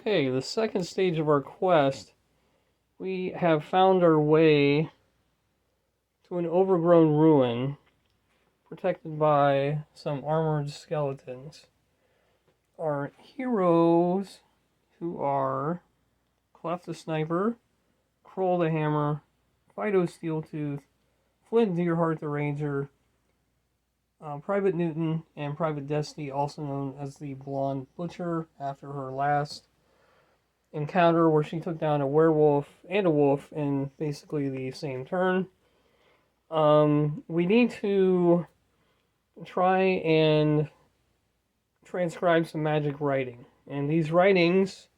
Okay, the second stage of our quest, we have found our way to an overgrown ruin protected by some armored skeletons. Our heroes, who are Clef the Sniper, Kroll the Hammer, Fido Steeltooth, Flynn Deerheart the Ranger, Private Newton, and Private Destiny, also known as the Blonde Butcher, after her last encounter where she took down a werewolf and a wolf in basically the same turn. We need to try and transcribe some magic writing. And these writings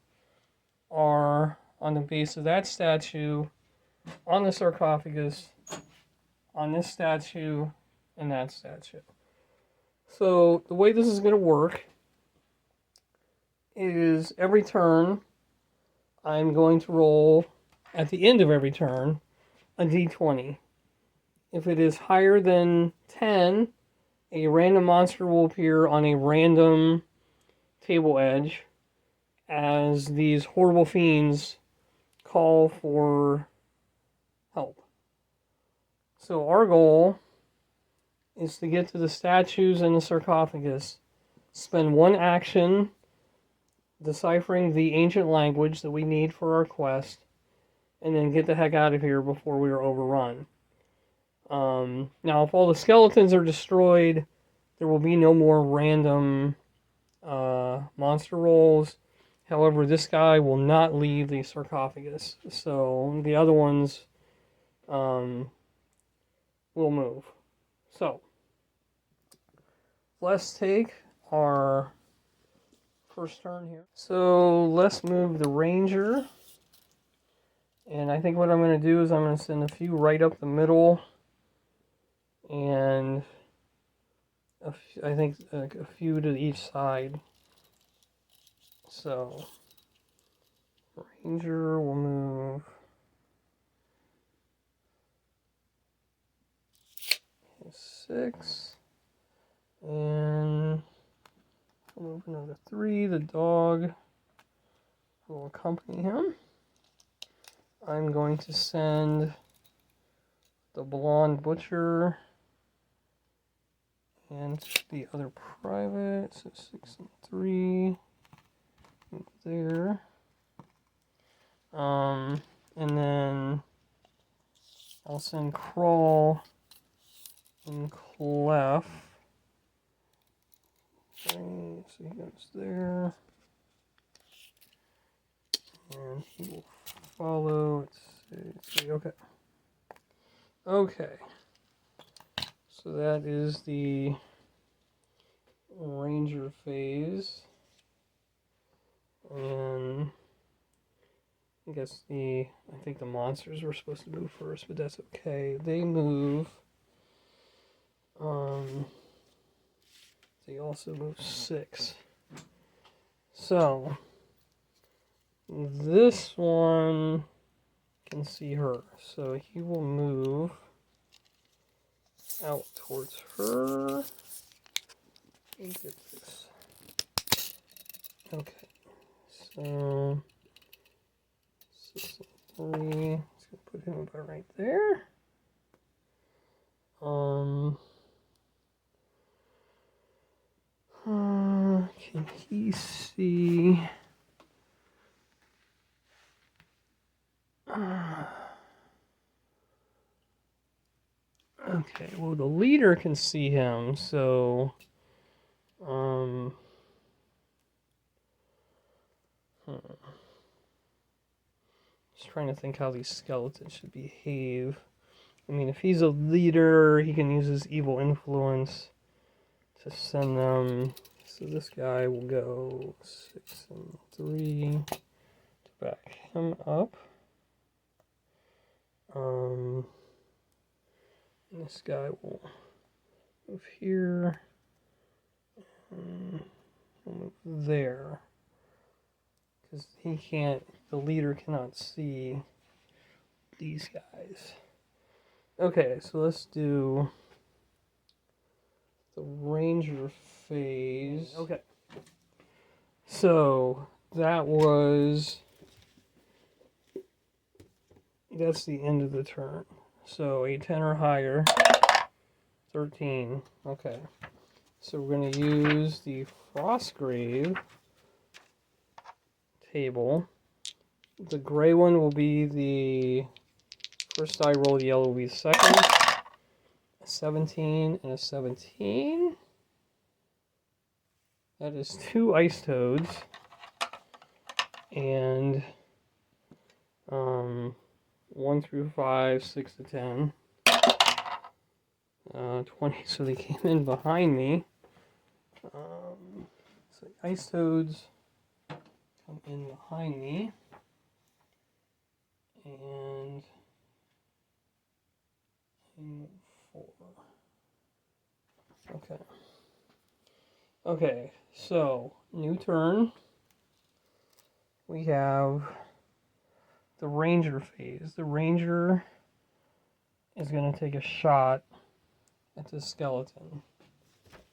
are on the base of that statue, on the sarcophagus, on this statue, and that statue. So the way this is going to work is every turn I'm going to roll, at the end of every turn, a d20. If it is higher than 10, a random monster will appear on a random table edge as these horrible fiends call for help. So our goal is to get to the statues and the sarcophagus, spend one action deciphering the ancient language that we need for our quest, and then get the heck out of here before we are overrun. Now, if all the skeletons are destroyed, there will be no more random monster rolls. However, this guy will not leave the sarcophagus, so the other ones will move. So, let's take our first turn here. So, let's move the Ranger. And I think what I'm going to do is I'm going to send a few right up the middle. And I think a few to each side. So, Ranger will move 6. And we'll move another 3. The dog will accompany him. I'm going to send the Blonde Butcher and the other private, so 6 and 3 there. And then I'll send Kroll and Clef. Okay, so he goes there. And he will follow. Let's see. Okay. Okay. So that is the Ranger phase. And I think the monsters were supposed to move first, but that's okay. They move. They also move 6. So this one can see her, so he will move out towards her. Get this. Okay, so 6 and 3. Let's put him about right there. Can he see? Okay, well, the leader can see him, so just trying to think how these skeletons should behave. I mean, if he's a leader, he can use his evil influence to send them. So this guy will go 6 and 3 to back him up. And this guy will move here. And we'll move there. Because the leader cannot see these guys. Okay, so let's do the Ranger phase. Okay. So, that was... That's the end of the turn. So a 10 or higher. 13. Okay. So we're going to use the Frostgrave table. The gray one will be the first die roll, the yellow will be the second. A 17 and a 17. That is 2 ice toads. And 1 through 5, 6 to 10. 20, so they came in behind me. So ice toads come in behind me. And 4. Okay. Okay, so new turn. We have the Ranger phase. The Ranger is going to take a shot at the skeleton.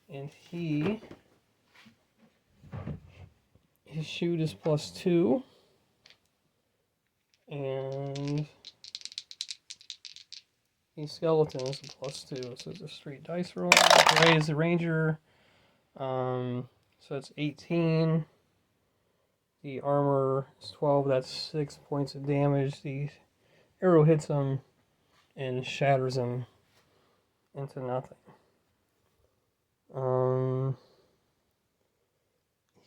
And his shoot is +2. And the skeleton is a +2. So it's a straight dice roll. Gray is the Ranger. So it's 18. The armor is 12. That's 6 points of damage. The arrow hits him and shatters him into nothing.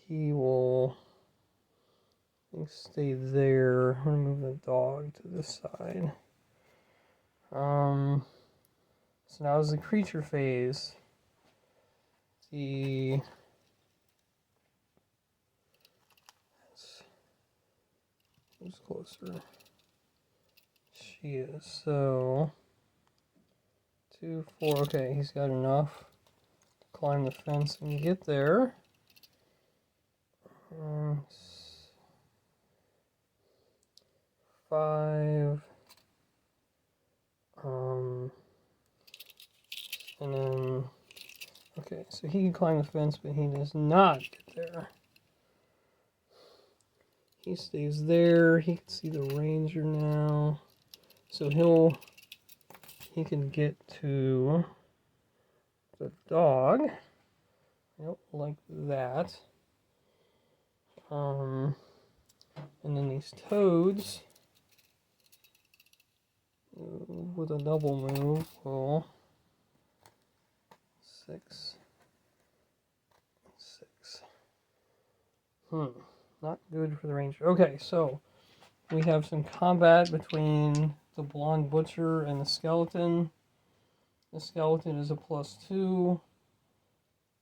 He will, I think, stay there. I'm going to move the dog to this side. So now is the creature phase. Who's closer? She is. So 2, 4. Okay, he's got enough to climb the fence and get there. 5. And then, okay, so he can climb the fence, but he does not get there. He stays there. He can see the Ranger now. So he can get to the dog. I don't like that. And then these toads, with a double move, will 6. Not good for the Ranger. Okay, so we have some combat between the blonde butcher and the skeleton. The skeleton is a +2.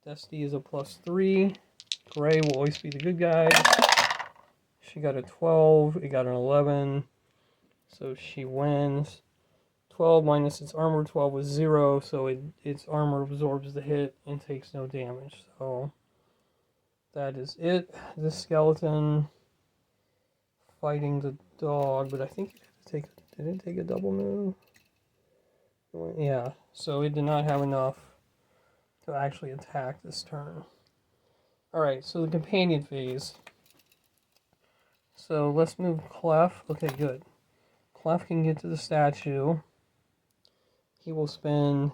Dusty is a +3. Gray will always be the good guy. She got a 12. It got an 11. So she wins. 12 minus its armor. 12 was 0. So its armor absorbs the hit and takes no damage. So that is it. The skeleton fighting the dog. But I think did it take a double move? Yeah. So it did not have enough to actually attack this turn. Alright, so the companion phase. So let's move Clef. Okay, good. Clef can get to the statue. He will spend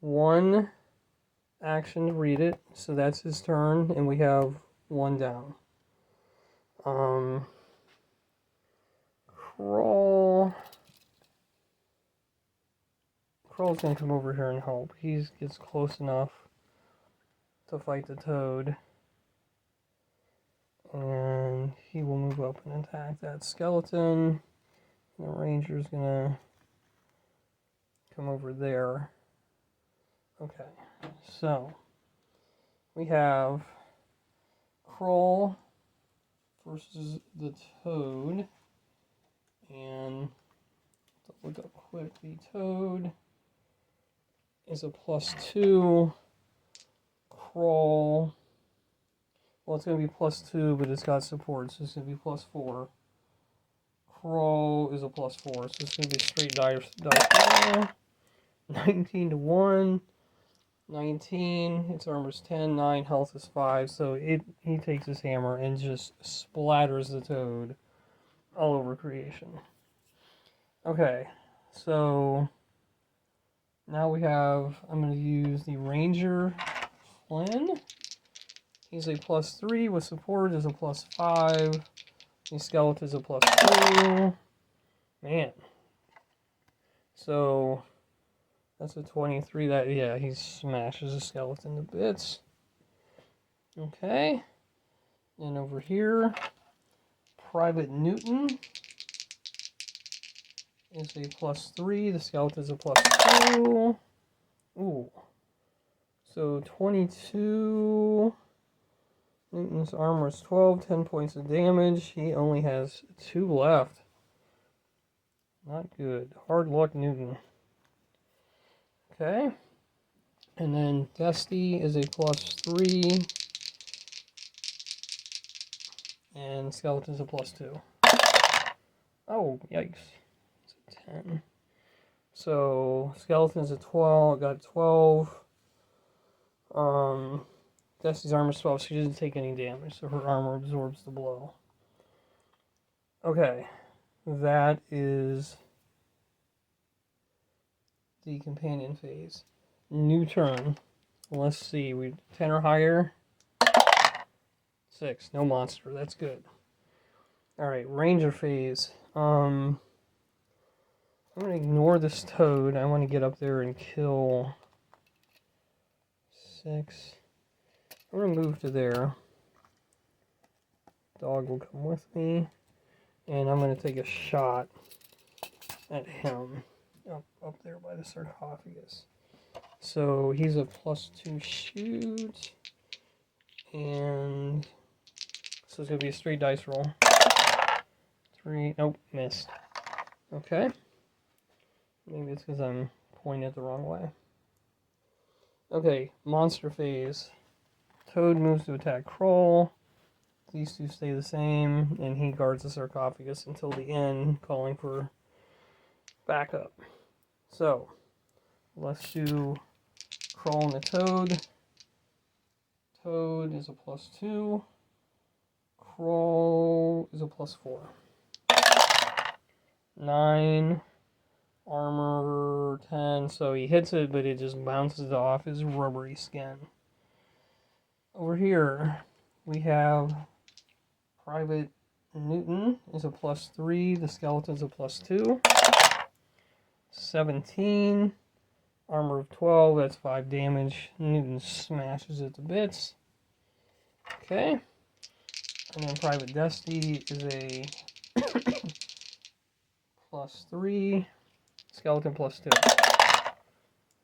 1 action to read it. So that's his turn, and we have 1 down. Crawl's gonna come over here and help. He gets close enough to fight the toad. And he will move up and attack that skeleton. And the Ranger's gonna come over there. Okay, so we have Kroll versus the toad. And to look up quick, the toad is a +2. Kroll, well, it's going to be +2, but it's got support, so it's going to be +4. Kroll is a +4, so it's going to be straight dice roll. 19 to 1. 19, its armor's 10, 9, health is 5, so he takes his hammer and just splatters the toad all over creation. Okay, so now I'm going to use the Ranger Flynn. He's a +3 with support is a +5. The skeleton is a +2. Man. So that's a 23. Yeah, he smashes a skeleton to bits. Okay. And over here, Private Newton is a +3. The skeleton is a +2. Ooh. So 22. Newton's armor is 12, 10 points of damage. He only has 2 left. Not good. Hard luck, Newton. Okay. And then Dusty is a +3. And Skeleton's a +2. Oh, yikes. It's a 10. So, Skeleton's a 12. I got 12. Dusty's armor's 12. She doesn't take any damage, so her armor absorbs the blow. Okay. That is the companion phase. New turn. Let's see. We 10 or higher. 6. No monster. That's good. Alright, Ranger phase. I'm going to ignore this toad. I want to get up there and kill 6. I'm going to move to there. Dog will come with me. And I'm going to take a shot at him. Up there by the sarcophagus. So he's a +2 shoot. And so it's going to be a straight dice roll. 3. Nope, missed. Okay. Maybe it's because I'm pointing it the wrong way. Okay, monster phase. Toad moves to attack Kroll. These two stay the same, and he guards the sarcophagus until the end, calling for backup. So, let's do Kroll and the Toad. Toad is a +2. Kroll is a +4. 9. Armor 10, so he hits it, but it just bounces off his rubbery skin. Over here, we have Private Newton is a +3, the skeleton's a +2. 17, armor of 12, that's 5 damage. Newton smashes it to bits. Okay, and then Private Dusty is a +3. Skeleton +2.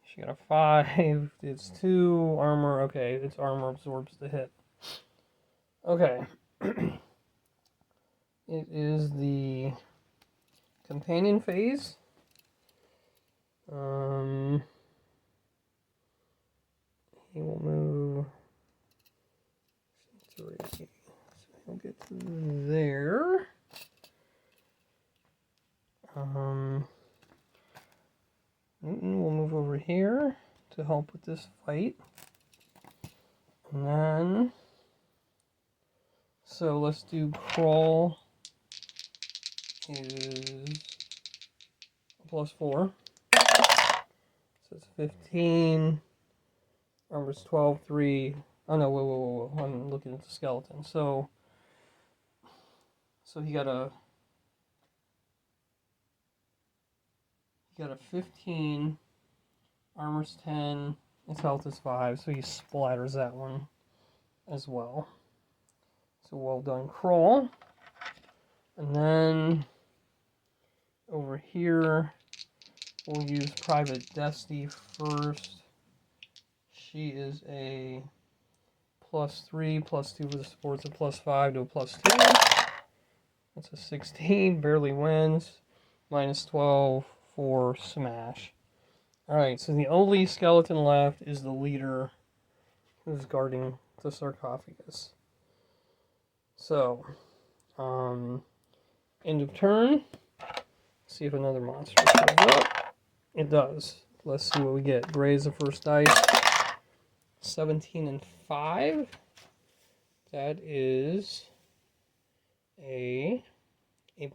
She got a 5. It's 2. Armor. Okay, its armor absorbs the hit. Okay. It is the companion phase. He will move 3. So he'll get to there. Newton will move over here to help with this fight. And then, so let's do Kroll is +4. So it's 15. Armor's 12, 3. Oh no, whoa. I'm looking at the skeleton. So he got a 15, armor's 10, his health is 5, so he splatters that one as well. So well done, Kroll. And then over here, we'll use Private Dusty first. She is a +3, +2 for the supports, a +5 to a +2. That's a 16, barely wins. -12. For smash. Alright, so the only skeleton left is the leader who's guarding the sarcophagus. So, end of turn. See if another monster shows up. It does. Let's see what we get. Raise the first dice. 17 and 5. That is a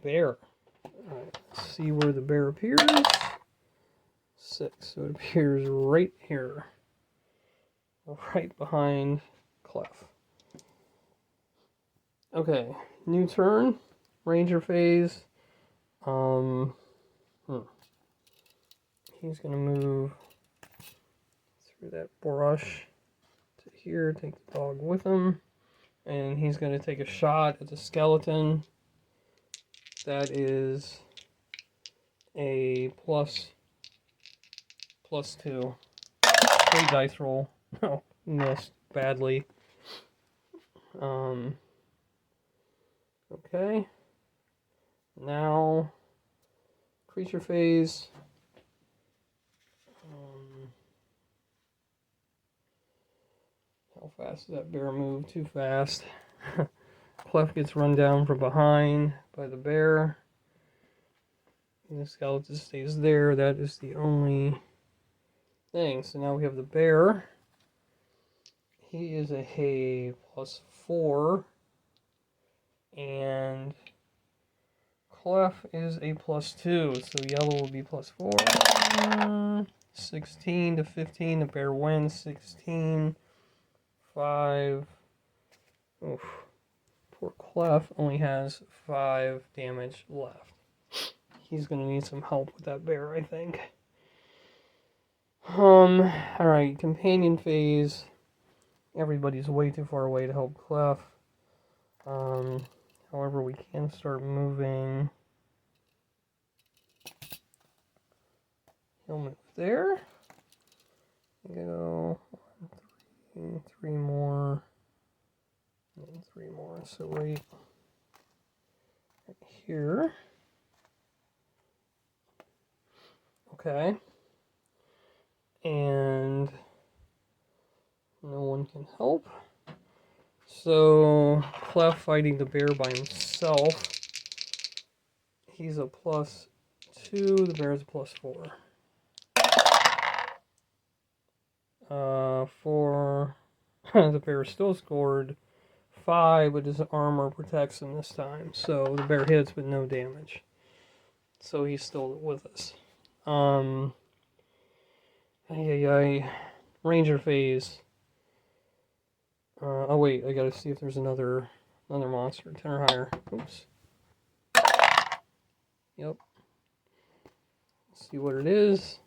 bear. Alright, let's see where the bear appears. 6. So it appears right here. Right behind Clef. Okay, new turn. Ranger phase. He's gonna move through that brush to here, take the dog with him, and he's gonna take a shot at the skeleton. That is a plus 2. Great dice roll. Oh, missed badly. Okay. Now, creature phase. How fast does that bear move? Too fast. Clef gets run down from behind by the bear. And the skeleton stays there. That is the only thing. So now we have the bear. He is a plus 4. And Clef is a plus 2. So yellow will be plus 4. 16 to 15. The bear wins. 16. 5. Oof. Poor Clef only has 5 damage left. He's gonna need some help with that bear, I think. Alright, companion phase. Everybody's way too far away to help Clef. However, we can start moving. He'll move there. Go 1, 3 more. And 3 more. So right here. Okay. And no one can help. So Clef fighting the bear by himself. He's a plus 2. The bear's a plus 4. 4. The bear still scored 5, but his armor protects him this time. So the bear hits with no damage. So he's still with us. Ranger phase. Oh wait, I gotta see if there's another monster. 10 or higher. Oops. Yep. Let's see what it is.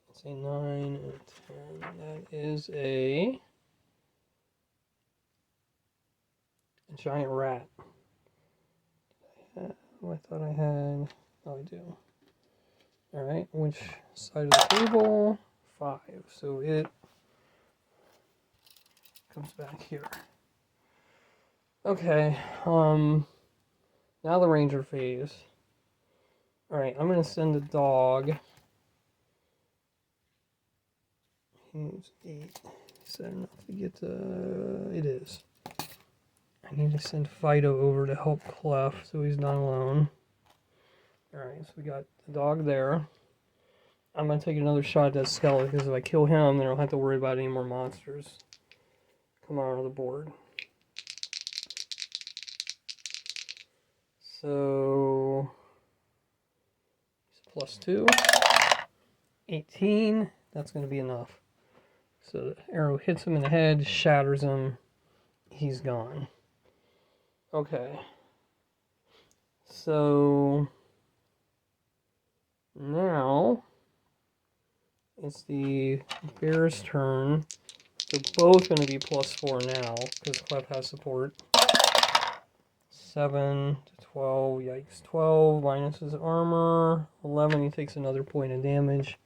It's a 9 and 10. That is a giant rat. I thought I had. Oh, I do. Alright, which side of the table? 5. So it comes back here. Okay, now the ranger phase. Alright, I'm gonna send the dog. He's 8. Is that enough to get to... It is. I need to send Fido over to help Clef so he's not alone. Alright, so we got the dog there. I'm going to take another shot at that skeleton because if I kill him, then I don't have to worry about any more monsters coming onto the board. So, plus 2. 18. That's going to be enough. So the arrow hits him in the head, shatters him. He's gone. Okay. So now it's the bear's turn. They're both going to be plus 4 now because Clef has support. 7 to 12. Yikes. 12 minus his armor. 11. He takes another point of damage.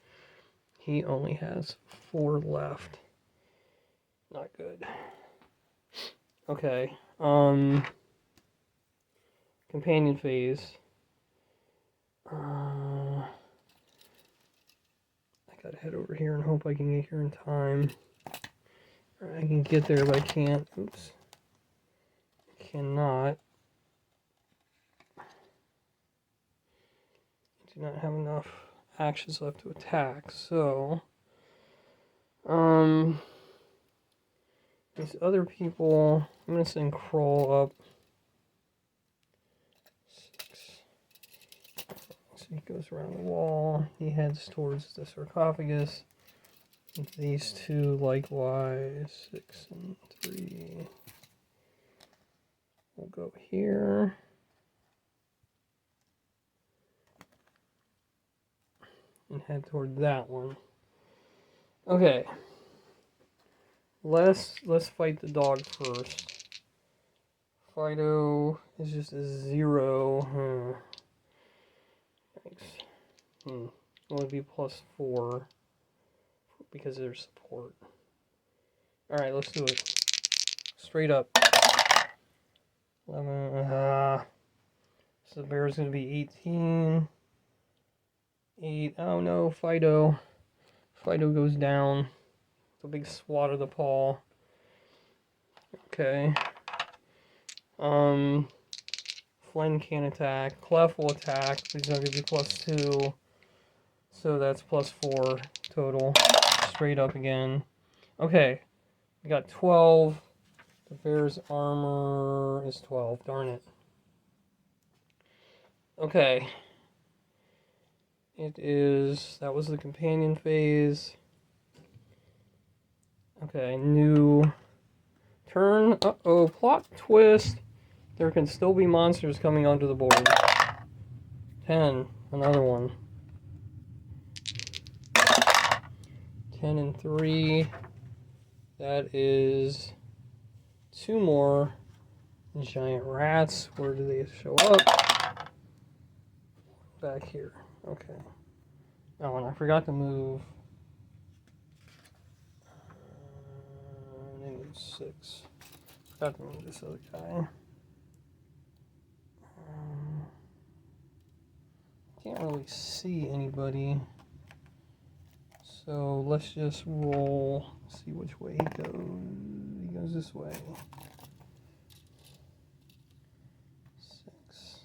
He only has 4 left. Not good. Okay. Companion phase. I gotta head over here and hope I can get here in time. I can get there, but I can't. Oops. I cannot. I do not have enough actions left to attack, so These other people, I'm gonna send Kroll up. 6. So he goes around the wall. He heads towards the sarcophagus. These two likewise. 6 and 3. We'll go here. And head toward that one. Okay. Let's fight the dog first. Fido is just a 0. Thanks. It would be +4 because of their support. Alright, let's do it. Straight up. 11. So the bear is going to be 18. 8. Oh no, Fido. Fido goes down. It's a big swat of the paw. Okay. Flynn can't attack. Clef will attack, but he's going to give you +2. So that's +4 total. Straight up again. Okay. We got 12. The bear's armor is 12. Darn it. Okay. It is... That was the companion phase. Okay, new turn. Uh-oh, plot twist. There can still be monsters coming onto the board. 10. Another one. 10 and 3. That is 2 more giant rats. Where do they show up? Back here. Okay. Oh, and I forgot to move. They need 6. Forgot to move this other guy. Can't really see anybody. So let's just roll. See which way he goes. He goes this way. 6.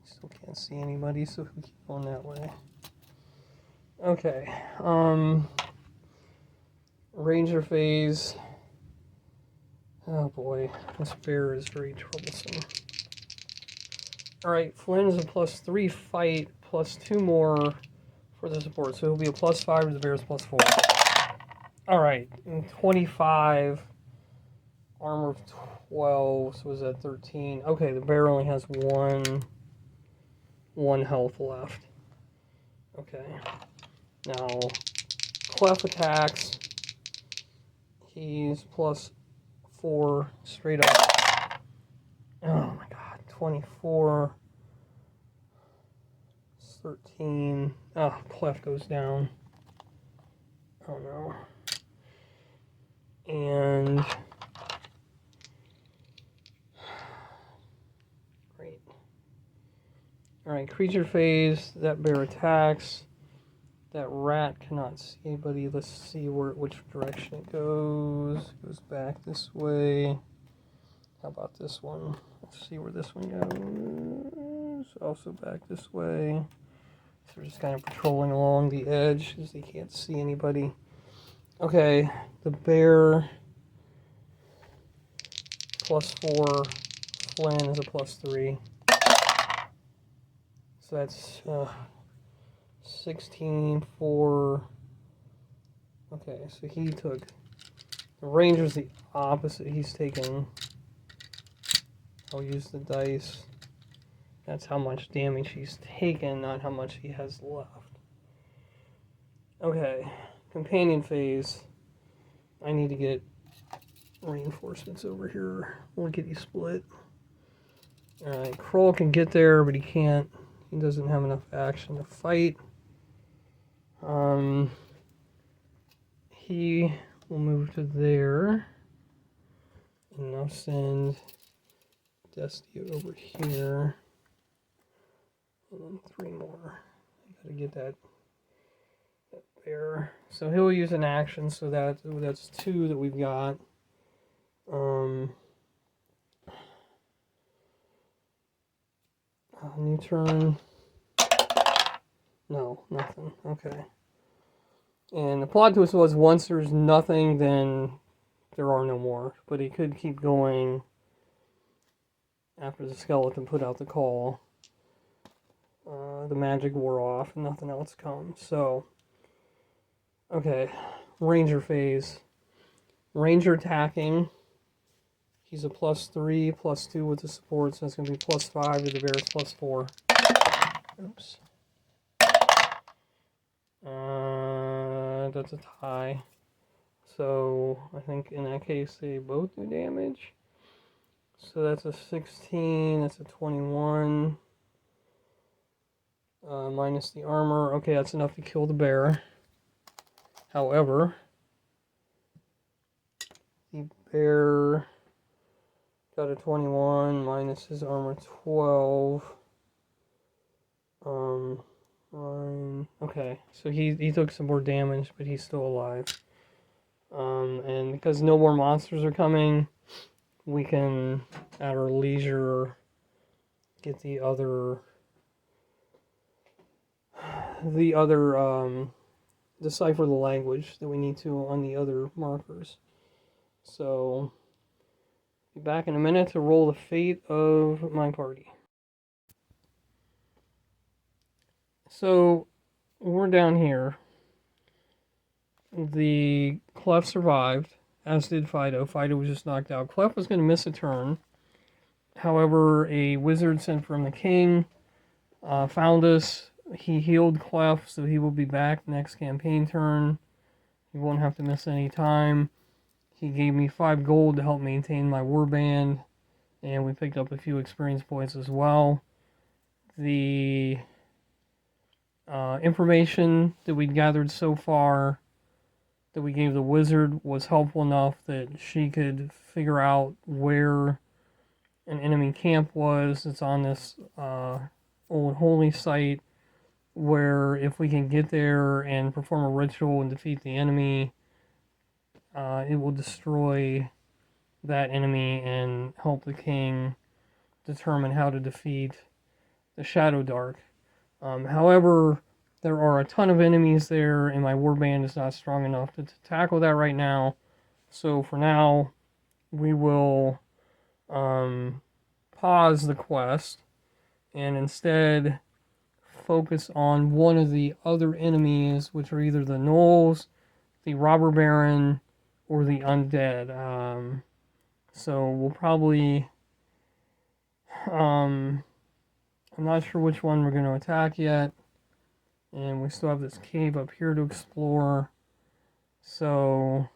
Still can't see anybody, so we keep going that way. Okay. Ranger phase. Oh boy, this bear is very troublesome. Alright, Flynn is a +3 fight, +2 more for the support. So he'll be a +5 to the bear's +4. Alright, 25. Armor of 12, so is that 13? Okay, the bear only has one health left. Okay. Now, Clef attacks. He's +4 straight up. Oh my god, 24. 13. Oh, Clef goes down. Oh no. And... Great. Alright, creature phase. That bear attacks. That rat cannot see anybody. Let's see which direction it goes. It goes back this way. How about this one? Let's see where this one goes. Also back this way. So we're just kind of patrolling along the edge because they can't see anybody. Okay, the bear +4. Flynn is a +3. So that's 16 for... Okay, so he took... The Ranger's the opposite. He's taken... I'll use the dice. That's how much damage he's taken, not how much he has left. Okay, companion phase. I need to get reinforcements over here. Lickety split. Alright, Kroll can get there, but he can't. He doesn't have enough action to fight. He will move to there. And now send Dusty over here. And then 3 more. I gotta get that bear. So he'll use an action, so that's 2 that we've got. New turn. No, nothing. Okay. And the plot twist was once there's nothing, then there are no more. But he could keep going after the skeleton put out the call. The magic wore off and nothing else comes. So, okay, Ranger phase. Ranger attacking. He's a +3, +2 with the support, so that's going to be +5 to the bear's +4. Oops. That's a tie. So I think in that case they both do damage. So that's a 16, that's a 21. Minus the armor. Okay, that's enough to kill the bear. However, the bear got a 21 minus his armor 12. Okay, so he took some more damage, but he's still alive. And because no more monsters are coming, we can, at our leisure, get decipher the language that we need to on the other markers. So, be back in a minute to roll the fate of my party. So, we're down here. The Clef survived, as did Fido. Fido was just knocked out. Clef was going to miss a turn. However, a wizard sent from the king found us. He healed Clef, so he will be back next campaign turn. He won't have to miss any time. He gave me 5 gold to help maintain my warband, and we picked up a few experience points as well. The information that we'd gathered so far that we gave the wizard was helpful enough that she could figure out where an enemy camp was. It's on this old holy site where if we can get there and perform a ritual and defeat the enemy, it will destroy that enemy and help the king determine how to defeat the Shadowdark. However, there are a ton of enemies there, and my warband is not strong enough to tackle that right now. So for now, we will pause the quest and instead focus on one of the other enemies, which are either the gnolls, the robber baron, or the undead. So we'll probably... I'm not sure which one we're going to attack yet. And we still have this cave up here to explore. So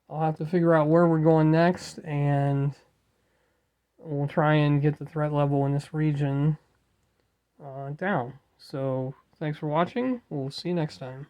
I'll have to figure out where we're going next, and we'll try and get the threat level in this region down. So thanks for watching. We'll see you next time.